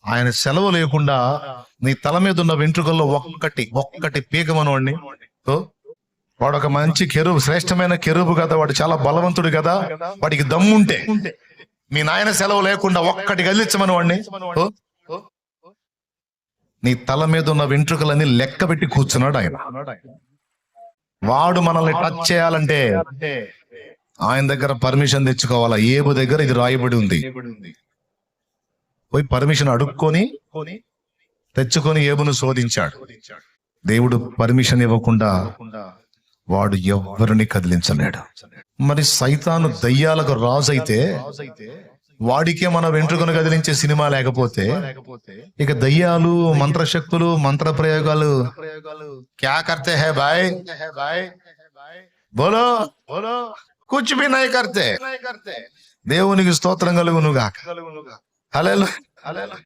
ఆయన సెలవు లేకుండా నీ తల మీద ఉన్న వెంట్రుకల్లో ఒక్కటి పీకమనోడిని. వాడు ఒక మంచి కెరూబు, శ్రేష్టమైన కెరూబు కదా, వాడు చాలా బలవంతుడు కదా, వాడికి దమ్ముంటే మీ నాయన సెలవు లేకుండా ఒక్కటి కదిలించమని వాడిని. నీ తల మీద ఉన్న వెంట్రుకలన్నీ లెక్క పెట్టి కూర్చున్నాడు ఆయన. వాడు మనల్ని టచ్ చేయాలంటే ఆయన దగ్గర పర్మిషన్ తెచ్చుకోవాలా. ఏబు దగ్గర ఇది రాయబడి ఉంది. పోయి పర్మిషన్ అడుక్కొని తెచ్చుకొని ఏబును శోధించాడు. దేవుడు పర్మిషన్ ఇవ్వకుండా వాడు ఎవరిని కదిలించలేడు. మరి సైతాను దయ్యాలకు రాజు అయితే వాడికే మన వెంట్రుకను కదిలించే సినిమా లేకపోతే ఇక దయ్యాలు, మంత్రశక్తులు, మంత్ర ప్రయోగాలు క్యా కర్తే హై భాయ్, బోలో బోలో కుచ్ భీ నహీ కర్తే. దేవునికి స్తోత్రం కలుగునుగాక. హల్లెలూయా.